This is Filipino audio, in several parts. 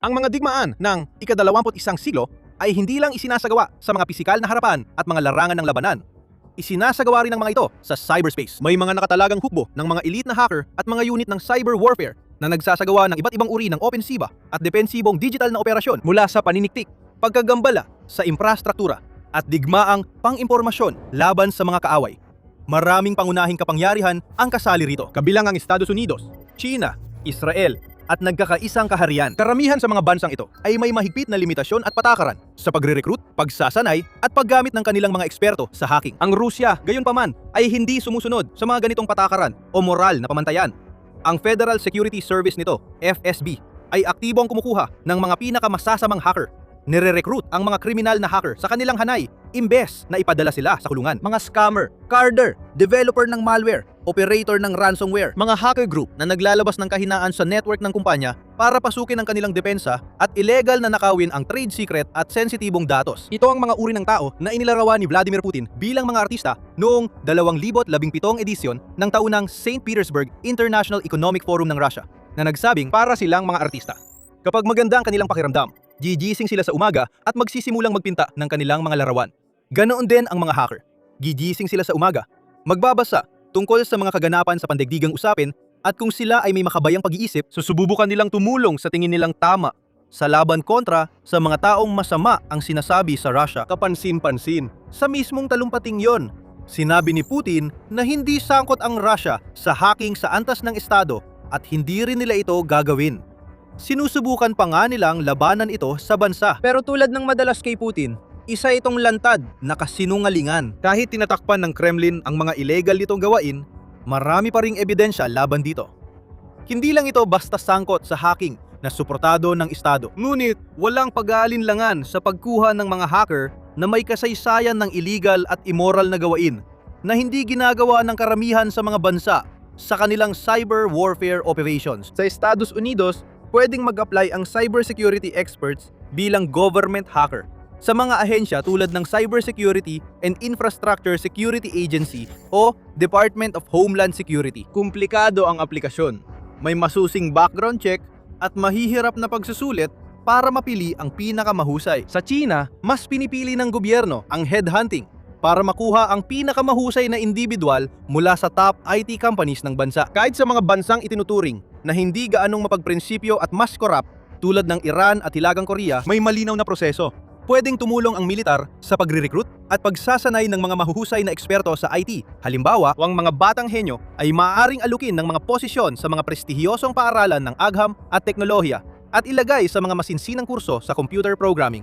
Ang mga digmaan ng ika-21 siglo ay hindi lang isinasagawa sa mga pisikal na harapan at mga larangan ng labanan. Isinasagawa rin ng mga ito sa cyberspace. May mga nakatalagang hukbo ng mga elite na hacker at mga unit ng cyber warfare na nagsasagawa ng iba't ibang uri ng opensiba at depensibong digital na operasyon mula sa paniniktik, pagkagambala sa infrastruktura at digmaang pang-impormasyon laban sa mga kaaway. Maraming pangunahing kapangyarihan ang kasali rito, kabilang ang Estados Unidos, China, Israel, at nagkakaisang kaharian. Karamihan sa mga bansang ito ay may mahigpit na limitasyon at patakaran sa pagre-recruit, pagsasanay, at paggamit ng kanilang mga eksperto sa hacking. Ang Rusya, gayunpaman, ay hindi sumusunod sa mga ganitong patakaran o moral na pamantayan. Ang Federal Security Service nito, FSB, ay aktibong kumukuha ng mga pinakamasasamang hacker. Nire-recruit ang mga kriminal na hacker sa kanilang hanay imbes na ipadala sila sa kulungan. Mga scammer, carder, developer ng malware, operator ng ransomware, mga hacker group na naglalabas ng kahinaan sa network ng kumpanya para pasukin ang kanilang depensa at illegal na nakawin ang trade secret at sensitibong datos. Ito ang mga uri ng tao na inilarawan ni Vladimir Putin bilang mga artista noong 2017 edisyon ng taunang St. Petersburg International Economic Forum ng Russia na nagsabing para silang mga artista. Kapag maganda ang kanilang pakiramdam, gigising sila sa umaga at magsisimulang magpinta ng kanilang mga larawan. Ganoon din ang mga hacker. Gigising sila sa umaga, magbabasa tungkol sa mga kaganapan sa pandaigdigang usapin at kung sila ay may makabayang pag-iisip, susubukan nilang tumulong sa tingin nilang tama sa laban kontra sa mga taong masama ang sinasabi sa Russia. Kapansin-pansin, sa mismong talumpating yon, sinabi ni Putin na hindi sangkot ang Russia sa hacking sa antas ng estado at hindi rin nila ito gagawin. Sinusubukan pa nga nilang labanan ito sa bansa. Pero tulad ng madalas kay Putin, isa itong lantad na kasinungalingan. Kahit tinatakpan ng Kremlin ang mga illegal nitong gawain, marami pa ring ebidensya laban dito. Hindi lang ito basta sangkot sa hacking na suportado ng estado. Ngunit walang pag-aalinlangan sa pagkuha ng mga hacker na may kasaysayan ng illegal at immoral na gawain na hindi ginagawa ng karamihan sa mga bansa sa kanilang cyber warfare operations. Sa Estados Unidos, pwedeng mag-apply ang cybersecurity experts bilang government hacker sa mga ahensya tulad ng Cybersecurity and Infrastructure Security Agency o Department of Homeland Security. Komplikado ang aplikasyon. May masusing background check at mahihirap na pagsusulit para mapili ang pinakamahusay. Sa China, mas pinipili ng gobyerno ang headhunting para makuha ang pinakamahusay na individual mula sa top IT companies ng bansa. Kahit sa mga bansang itinuturing na hindi gaanong mapagprinsipyo at mas korap tulad ng Iran at Hilagang Korea, may malinaw na proseso. Pwedeng tumulong ang militar sa pagre-recruit at pagsasanay ng mga mahuhusay na eksperto sa IT. Halimbawa, ang mga batang henyo ay maaaring alukin ng mga posisyon sa mga prestihiyosong paaralan ng agham at teknolohiya at ilagay sa mga masinsinang kurso sa computer programming.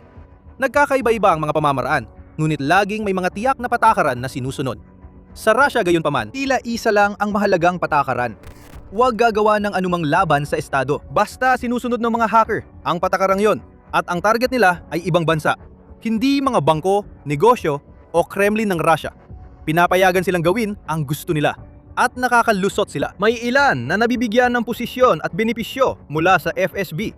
Nagkakaiba-iba ang mga pamamaraan, ngunit laging may mga tiyak na patakaran na sinusunod. Sa Russia gayunpaman, tila isa lang ang mahalagang patakaran. Huwag gagawa ng anumang laban sa estado. Basta sinusunod ng mga hacker ang patakarang yon at ang target nila ay ibang bansa. Hindi mga bangko, negosyo o Kremlin ng Russia. Pinapayagan silang gawin ang gusto nila at nakakalusot sila. May ilan na nabibigyan ng posisyon at benepisyo mula sa FSB.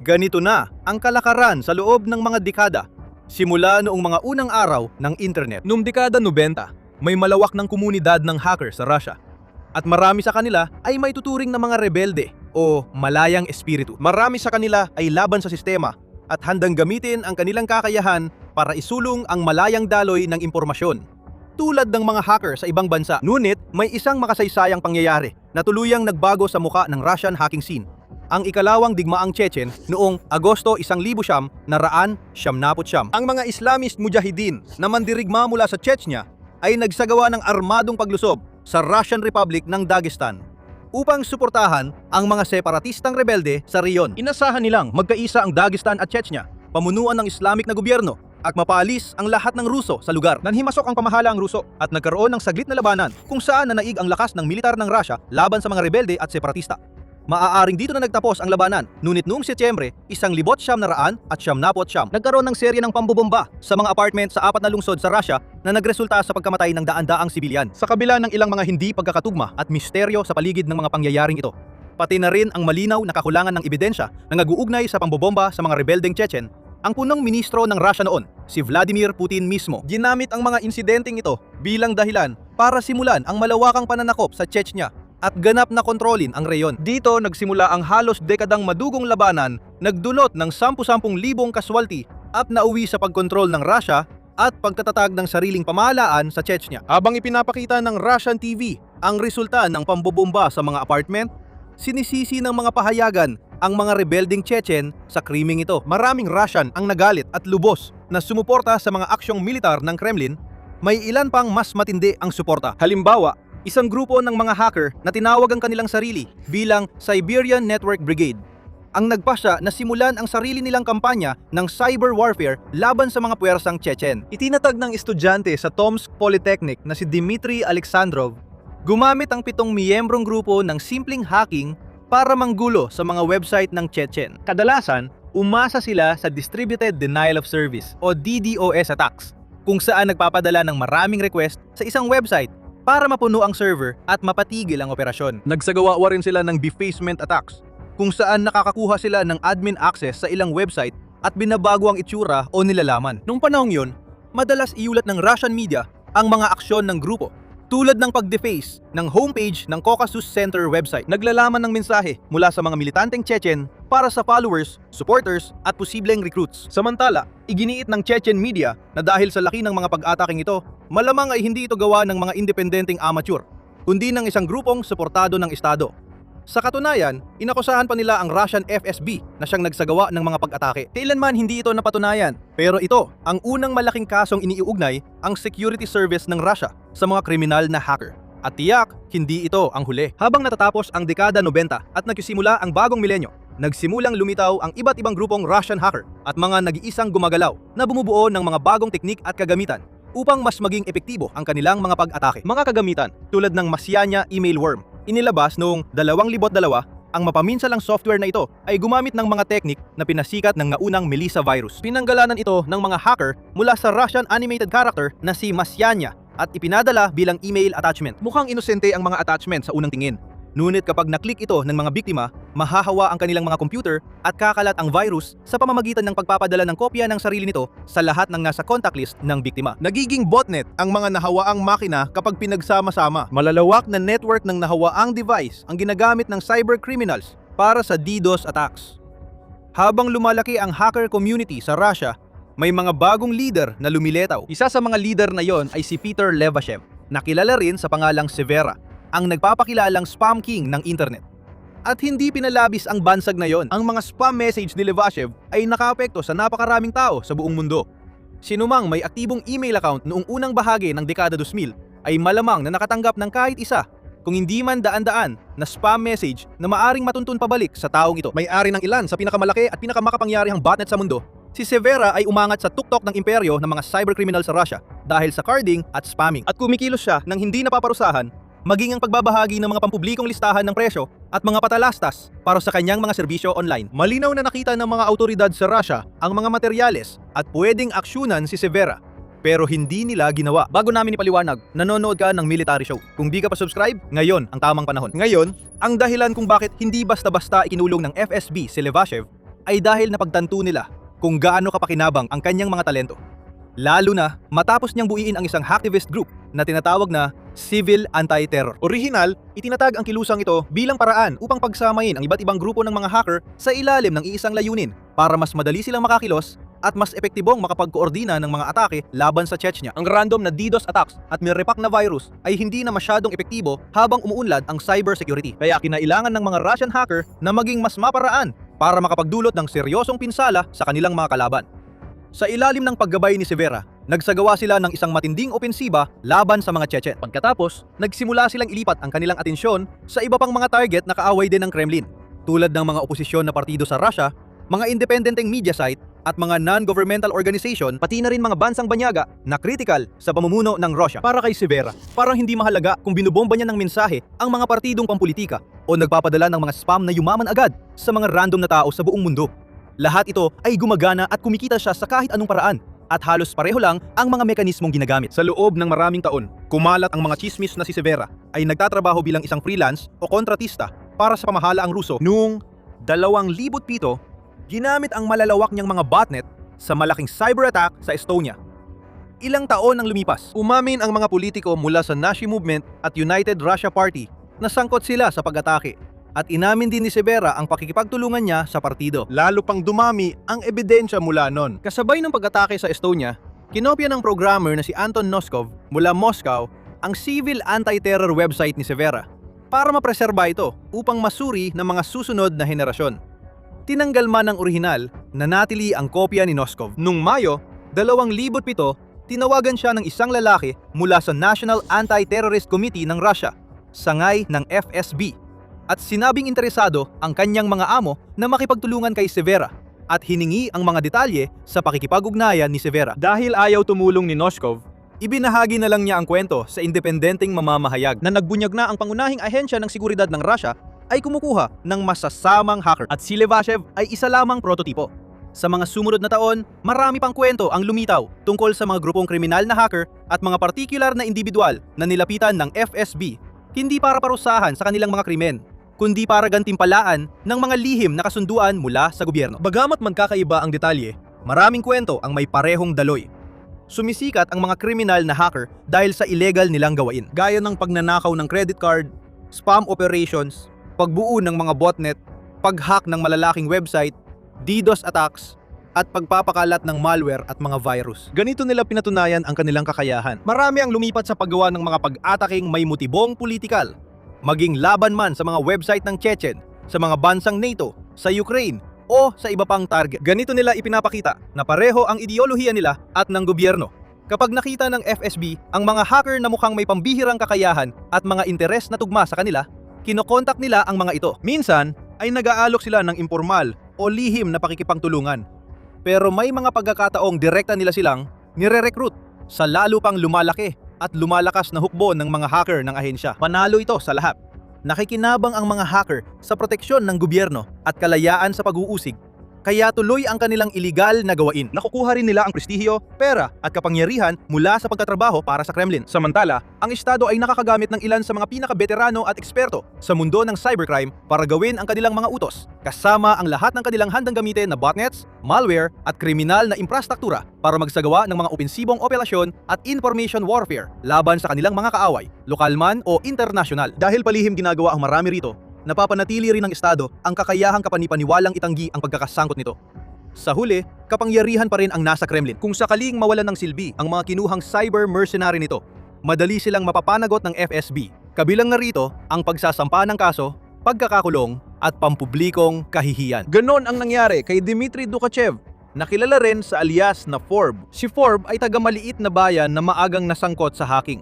Ganito na ang kalakaran sa loob ng mga dekada simula noong mga unang araw ng internet. Noong dekada 90, may malawak ng komunidad ng hacker sa Russia. At marami sa kanila ay may tuturing na mga rebelde o malayang espiritu. Marami sa kanila ay laban sa sistema at handang gamitin ang kanilang kakayahan para isulong ang malayang daloy ng impormasyon. Tulad ng mga hacker sa ibang bansa. Ngunit may isang makasaysayang pangyayari na tuluyang nagbago sa muka ng Russian hacking scene. Ang ikalawang digmaang Chechen noong Agosto 1979. Ang mga Islamist Mujahideen na mandirigma mula sa Chechnya ay nagsagawa ng armadong paglusob sa Russian Republic ng Dagestan upang suportahan ang mga separatistang rebelde sa riyon. Inasahan nilang magkaisa ang Dagestan at Chechnya, pamunuan ng Islamic na gobyerno, at mapaalis ang lahat ng Ruso sa lugar. Nanhimasok ang pamahalaang Ruso at nagkaroon ng saglit na labanan kung saan nanaig ang lakas ng militar ng Russia laban sa mga rebelde at separatista. Maaaring dito na nagtapos ang labanan, ngunit noong Setyembre, 1979, nagkaroon ng serye ng pambobomba sa mga apartment sa 4 na lungsod sa Russia na nagresulta sa pagkamatay ng daan-daang sibilyan. Sa kabila ng ilang mga hindi pagkakatugma at misteryo sa paligid ng mga pangyayaring ito, pati na rin ang malinaw na kakulangan ng ebidensya na nag-uugnay sa pambobomba sa mga rebeldeng Chechen, ang punong ministro ng Russia noon, si Vladimir Putin mismo, ginamit ang mga insidenteng ito bilang dahilan para simulan ang malawakang pananakop sa Chechnya at ganap na kontrolin ang reyon. Dito nagsimula ang halos dekadang madugong labanan, nagdulot ng 10,000 kaswalti at nauwi sa pagkontrol ng Russia at pagtatatag ng sariling pamahalaan sa Chechnya. Habang ipinapakita ng Russian TV ang resulta ng pambobomba sa mga apartment, sinisisi ng mga pahayagan ang mga rebelding Chechen sa krimeng ito. Maraming Russian ang nagalit at lubos na sumuporta sa mga aksyong militar ng Kremlin. May ilan pang mas matindi ang suporta. Halimbawa, isang grupo ng mga hacker na tinawag ang kanilang sarili bilang Siberian Network Brigade ang nagpasya na simulan ang sarili nilang kampanya ng cyber warfare laban sa mga puwersang Chechen. Itinatag ng estudyante sa Tomsk Polytechnic na si Dmitry Alexandrov gumamit ang 7 miyembrong grupo ng simpleng hacking para manggulo sa mga website ng Chechen. Kadalasan, umasa sila sa Distributed Denial of Service o DDoS attacks, kung saan nagpapadala ng maraming request sa isang website para mapuno ang server at mapatigil ang operasyon. Nagsagawa rin sila ng defacement attacks, kung saan nakakakuha sila ng admin access sa ilang website at binabago ang itsura o nilalaman. Noong panahong yun, madalas iulat ng Russian media ang mga aksyon ng grupo, tulad ng pag-deface ng homepage ng Caucasus Center website. Naglalaman ng mensahe mula sa mga militanteng Chechen para sa followers, supporters at posibleng recruits. Samantala, iginiit ng Chechen media na dahil sa laki ng mga pag-ataking ito, malamang ay hindi ito gawa ng mga independenteng amateur, kundi ng isang grupong suportado ng Estado. Sa katunayan, inakusahan pa nila ang Russian FSB na siyang nagsagawa ng mga pag-atake. Kailanman hindi ito napatunayan, pero ito ang unang malaking kasong iniuugnay ang security service ng Russia sa mga kriminal na hacker. At tiyak, hindi ito ang huli. Habang natatapos ang dekada 90 at nagsisimula ang bagong milenyo, nagsimulang lumitaw ang iba't ibang grupong Russian hacker at mga nag-iisang gumagalaw na bumubuo ng mga bagong teknik at kagamitan upang mas maging epektibo ang kanilang mga pag-atake. Mga kagamitan tulad ng Masyania email worm, inilabas noong 2002, ang mapaminsalang software na ito ay gumamit ng mga teknik na pinasikat ng naunang Melissa virus. Pinanggalanan ito ng mga hacker mula sa Russian animated character na si Masyania at ipinadala bilang email attachment. Mukhang inosente ang mga attachment sa unang tingin. Ngunit kapag naklik ito ng mga biktima, mahahawa ang kanilang mga computer at kakalat ang virus sa pamamagitan ng pagpapadala ng kopya ng sarili nito sa lahat ng nasa contact list ng biktima. Nagiging botnet ang mga nahawaang makina kapag pinagsama-sama. Malalawak na network ng nahawaang device ang ginagamit ng cyber criminals para sa DDoS attacks. Habang lumalaki ang hacker community sa Russia, may mga bagong leader na lumiletaw. Isa sa mga leader na yon ay si Peter Levashev, na kilala rin sa pangalang Severa, ang nagpapakilalang spam king ng internet. At hindi pinalabis ang bansag na yon. Ang mga spam message ni Levashev ay nakaapekto sa napakaraming tao sa buong mundo. Sinumang may aktibong email account noong unang bahagi ng dekada 2000 ay malamang na nakatanggap ng kahit isa, kung hindi man daan-daan, na spam message na maaring matuntun pabalik sa taong ito. May-ari ng ilan sa pinakamalaki at pinakamakapangyarihang botnet sa mundo, si Severa ay umangat sa tuktok ng imperyo ng mga cybercriminal sa Russia dahil sa carding at spamming. At kumikilos siya ng hindi napaparusahan, maging ang pagbabahagi ng mga pampublikong listahan ng presyo at mga patalastas para sa kanyang mga serbisyo online. Malinaw na nakita ng mga autoridad sa Russia ang mga materyales at pwedeng aksyonan si Severa, pero hindi nila ginawa. Bago namin ipaliwanag, nanonood ka ng military show. Kung di ka pa subscribe, ngayon ang tamang panahon. Ngayon, ang dahilan kung bakit hindi basta-basta ikinulong ng FSB si Levashev ay dahil napagtanto nila kung gaano kapakinabang ang kanyang mga talento. Lalo na matapos niyang buiin ang isang hacktivist group na tinatawag na Civil Anti-Terror. Orihinal, itinatag ang kilusang ito bilang paraan upang pagsamahin ang iba't ibang grupo ng mga hacker sa ilalim ng iisang layunin para mas madali silang makakilos at mas epektibong makapagkoordina ng mga atake laban sa Chechnya. Ang random na DDoS attacks at mirrepak na virus ay hindi na masyadong epektibo habang umuunlad ang cybersecurity. Kaya kinailangan ng mga Russian hacker na maging mas maparaan para makapagdulot ng seryosong pinsala sa kanilang mga kalaban. Sa ilalim ng paggabay ni Severa, nagsagawa sila ng isang matinding opensiba laban sa mga Chechen. Pagkatapos, nagsimula silang ilipat ang kanilang atensyon sa iba pang mga target na kaaway din ng Kremlin, tulad ng mga oposisyon na partido sa Russia, mga independenteng media site, at mga non-governmental organization, pati na rin mga bansang banyaga na critical sa pamumuno ng Russia. Para kay Severa, parang hindi mahalaga kung binubomba niya ng mensahe ang mga partidong pampulitika o nagpapadala ng mga spam na yumaman agad sa mga random na tao sa buong mundo. Lahat ito ay gumagana at kumikita siya sa kahit anong paraan, at halos pareho lang ang mga mekanismong ginagamit. Sa loob ng maraming taon, kumalat ang mga chismis na si Severa ay nagtatrabaho bilang isang freelance o kontratista para sa pamahalaang Ruso. Noong 2007, ginamit ang malalawak niyang mga botnet sa malaking cyber attack sa Estonia. Ilang taon ang lumipas, umamin ang mga politiko mula sa Nazi Movement at United Russia Party nasangkot sila sa pag-atake at inamin din ni Severa ang pakikipagtulungan niya sa partido. Lalo pang dumami ang ebidensya mula nun. Kasabay ng pag-atake sa Estonia, kinopya ng programmer na si Anton Noskov mula Moscow ang civil anti-terror website ni Severa para mapreserba ito upang masuri ng mga susunod na henerasyon. Tinanggal man ang orihinal, nanatili ang kopya ni Noskov. Noong Mayo 2007, tinawagan siya ng isang lalaki mula sa National Anti-Terrorist Committee ng Russia, sangay ng FSB, at sinabing interesado ang kanyang mga amo na makipagtulungan kay Severa at hiningi ang mga detalye sa pakikipag-ugnayan ni Severa. Dahil ayaw tumulong ni Noskov, Ibinahagi na lang niya ang kwento sa independenteng mamamahayag na nagbunyag na ang pangunahing ahensya ng seguridad ng Russia ay kumukuha ng masasamang hacker at si Levashev ay isa lamang prototipo. Sa mga sumunod na taon, marami pang kwento ang lumitaw tungkol sa mga grupong kriminal na hacker at mga partikular na individual na nilapitan ng FSB, hindi para parusahan sa kanilang mga krimen, kundi para gantimpalaan ng mga lihim na kasunduan mula sa gobyerno. Bagamat magkakaiba ang detalye, maraming kwento ang may parehong daloy. Sumisikat ang mga kriminal na hacker dahil sa illegal nilang gawain, gaya ng pagnanakaw ng credit card, spam operations, pagbuo ng mga botnet, pag-hack ng malalaking website, DDoS attacks, at pagpapakalat ng malware at mga virus. ganito nila pinatunayan ang kanilang kakayahan. Marami ang lumipat sa paggawa ng mga pag-ataking may motibong politikal, maging laban man sa mga website ng Chechen, sa mga bansang NATO, sa Ukraine, o sa iba pang target. Ganito nila ipinapakita na pareho ang ideolohiya nila at ng gobyerno. Kapag nakita ng FSB ang mga hacker na mukhang may pambihirang kakayahan at mga interes na tugma sa kanila, kinokontak nila ang mga ito. Minsan ay nag-aalok sila ng impormal o lihim na pakikipagtulungan. Pero may mga pagkakataong direkta nila silang nire-recruit sa lalo pang lumalaki at lumalakas na hukbo ng mga hacker ng ahensya. Panalo ito sa lahat. Nakikinabang ang mga hacker sa proteksyon ng gobyerno at kalayaan sa pag-uusig, kaya tuloy ang kanilang iligal na gawain. Nakukuha rin nila ang prestihiyo, pera at kapangyarihan mula sa pagtatrabaho para sa Kremlin. Samantala, ang Estado ay nakakagamit ng ilan sa mga pinakabeterano at eksperto sa mundo ng cybercrime para gawin ang kanilang mga utos, kasama ang lahat ng kanilang handang gamitin na botnets, malware at kriminal na infrastruktura para magsagawa ng mga opensibong operasyon at information warfare laban sa kanilang mga kaaway, lokal man o internasyonal. Dahil palihim ginagawa ang marami rito, napapanatili rin ng Estado ang kakayahang kapanipaniwalang itanggi ang pagkakasangkot nito. Sa huli, kapangyarihan pa rin ang nasa Kremlin. Kung sakaling mawalan ng silbi ang mga kinuhang cyber mercenary nito, madali silang mapapanagot ng FSB. Kabilang na rito ang pagsasampa ng kaso, pagkakakulong at pampublikong kahihiyan. Ganon ang nangyari kay Dmitry Dukachev, na kilala rin sa alias na Forb. Si Forb ay taga-maliit na bayan na maagang nasangkot sa hacking.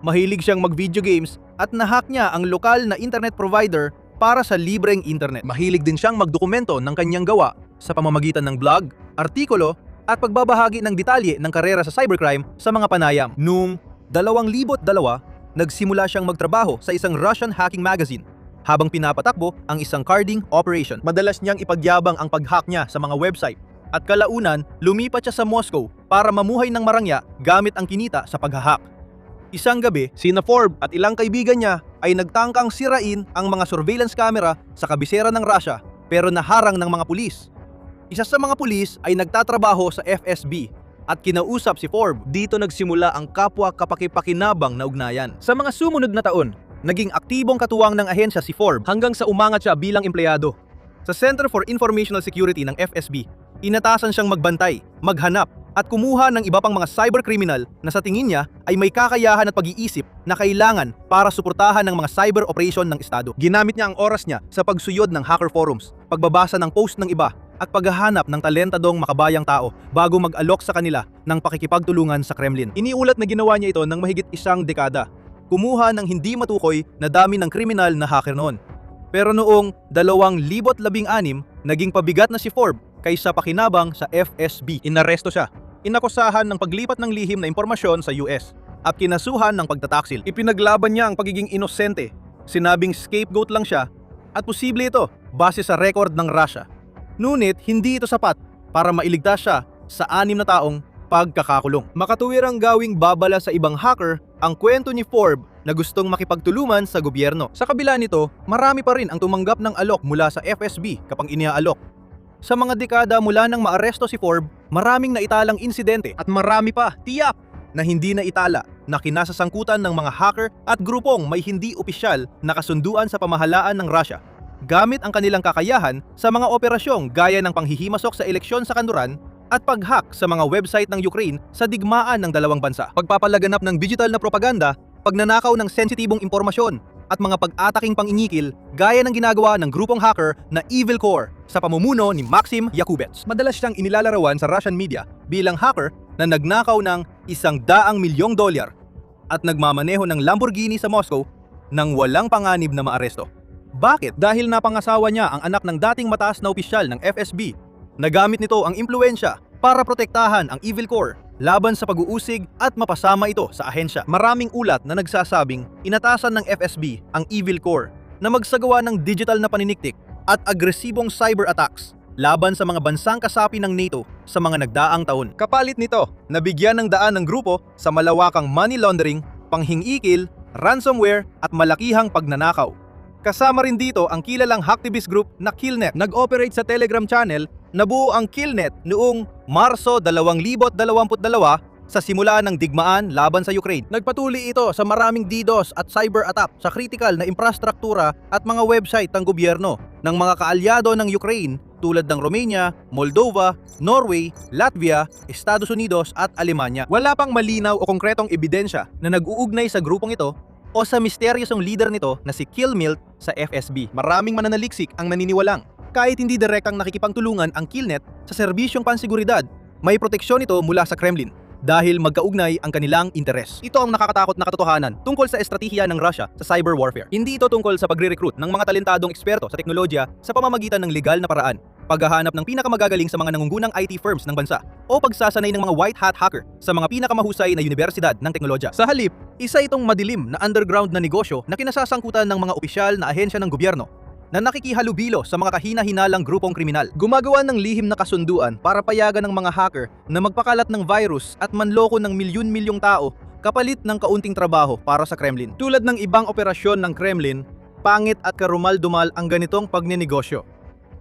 Mahilig siyang mag-video games at nahack niya ang lokal na internet provider para sa libreng internet. Mahilig din siyang magdokumento ng kanyang gawa sa pamamagitan ng blog, artikulo at pagbabahagi ng detalye ng karera sa cybercrime sa mga panayam. Noong 2002, nagsimula siyang magtrabaho sa isang Russian hacking magazine habang pinapatakbo ang isang carding operation. Madalas niyang ipagyabang ang pag-hack niya sa mga website at kalaunan lumipat siya sa Moscow para mamuhay ng marangya gamit ang kinita sa pag-hack. Isang gabi, sina Forb at ilang kaibigan niya ay nagtangkang sirain ang mga surveillance camera sa kabisera ng Russia pero naharang ng mga pulis. Isa sa mga pulis ay nagtatrabaho sa FSB at kinausap si Forb. Dito nagsimula ang kapwa kapakipakinabang na ugnayan. Sa mga sumunod na taon, naging aktibong katuwang ng ahensya si Forb hanggang sa umangat siya bilang empleyado. Sa Center for Informational Security ng FSB, inatasan siyang magbantay, maghanap, at kumuha ng iba pang mga cybercriminal na sa tingin niya ay may kakayahan at pag-iisip na kailangan para suportahan ng mga cyber operation ng Estado. Ginamit niya ang oras niya sa pagsuyod ng hacker forums, pagbabasa ng post ng iba, at paghahanap ng talentadong makabayang tao bago mag-alok sa kanila ng pakikipagtulungan sa Kremlin. Iniulat na ginawa niya ito ng mahigit isang dekada. Kumuha ng hindi matukoy na dami ng kriminal na hacker noon. Pero noong 2016, naging pabigat na si Forb kaysa pakinabang sa FSB. Inaresto siya, inakusahan ng paglipat ng lihim na impormasyon sa US, at kinasuhan ng pagtataksil. Ipinaglaban niya ang pagiging inosente, sinabing scapegoat lang siya, at posible ito base sa record ng Russia. Ngunit hindi ito sapat para mailigtas siya sa 6 na taong pagkakakulong. Makatuwirang gawing babala sa ibang hacker ang kwento ni Forb na gustong makipagtulungan sa gobyerno. Sa kabila nito, marami pa rin ang tumanggap ng alok mula sa FSB kapag iniaalok. Sa mga dekada mula nang maaresto si Forb, maraming naitalang insidente at marami pa, tiyak, na hindi na itala na kinasasangkutan ng mga hacker at grupong may hindi opisyal na kasunduan sa pamahalaan ng Russia, gamit ang kanilang kakayahan sa mga operasyong gaya ng panghihimasok sa eleksyon sa kanluran at pag-hack sa mga website ng Ukraine sa digmaan ng dalawang bansa. Pagpapalaganap ng digital na propaganda, pagnanakaw ng sensitibong impormasyon, at mga pag-ataking pang-inyikil gaya ng ginagawa ng grupong hacker na Evil Core sa pamumuno ni Maxim Yakubets. Madalas siyang inilalarawan sa Russian media bilang hacker na nagnakaw ng $100 milyong at nagmamaneho ng Lamborghini sa Moscow nang walang panganib na maaresto. Bakit? Dahil napangasawa niya ang anak ng dating mataas na opisyal ng FSB. Nagamit nito ang impluensya para protektahan ang Evil Core laban sa pag-uusig at mapasama ito sa ahensya. Maraming ulat na nagsasabing inatasan ng FSB ang Evil Core na magsagawa ng digital na paniniktik at agresibong cyber attacks laban sa mga bansang kasapi ng NATO sa mga nagdaang taon. Kapalit nito, nabigyan ng daan ng grupo sa malawakang money laundering, panghingikil, ransomware at malakihang pagnanakaw. Kasama rin dito ang kilalang hacktivist group na Killnet. Nag-operate sa Telegram channel. Nabuo ang Killnet noong Marso 2022 sa simula ng digmaan laban sa Ukraine. Nagpatuloy ito sa maraming DDoS at cyber attack sa critical na infrastruktura at mga website ng gobyerno ng mga kaalyado ng Ukraine tulad ng Romania, Moldova, Norway, Latvia, Estados Unidos at Alemanya. Wala pang malinaw o konkretong ebidensya na nag-uugnay sa grupong ito o sa misteryosong leader nito na si Killmilt sa FSB. Maraming mananaliksik ang naniniwalang kahit hindi direktang nakikipagtulungan ang Killnet sa serbisyong pansiguridad, may proteksyon ito mula sa Kremlin dahil magkaugnay ang kanilang interes. Ito ang nakakatakot na katotohanan tungkol sa estratehiya ng Russia sa cyber warfare. Hindi ito tungkol sa pagre-recruit ng mga talentadong eksperto sa teknolohiya sa pamamagitan ng legal na paraan, paghahanap ng pinakamagagaling sa mga nangungunang IT firms ng bansa, o pagsasanay ng mga white hat hacker sa mga pinakamahusay na universidad ng teknolohiya. Sa halip, isa itong madilim na underground na negosyo na kinasasangkutan ng mga opisyal na ahensya ng gobyerno na nakikihalubilo sa mga kahina-hinalang grupong kriminal. Gumagawa ng lihim na kasunduan para payagan ng mga hacker na magpakalat ng virus at manloko ng milyon-milyong tao kapalit ng kaunting trabaho para sa Kremlin. Tulad ng ibang operasyon ng Kremlin, pangit at karumal-dumal ang ganitong pagninegosyo.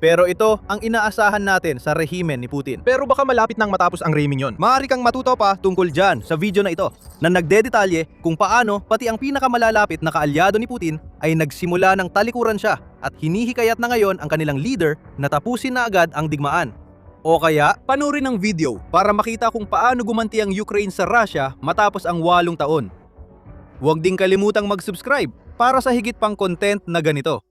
Pero ito ang inaasahan natin sa rehimen ni Putin. Pero baka malapit nang matapos ang rehimen yon. Maaari kang matuto pa tungkol dyan sa video na ito na nagdedetalye kung paano pati ang pinakamalalapit na kaalyado ni Putin ay nagsimula ng talikuran siya at hinihikayat na ngayon ang kanilang leader na tapusin na agad ang digmaan. O kaya, panoorin ang video para makita kung paano gumanti ang Ukraine sa Russia matapos ang 8 taon. Huwag ding kalimutang mag-subscribe para sa higit pang content na ganito.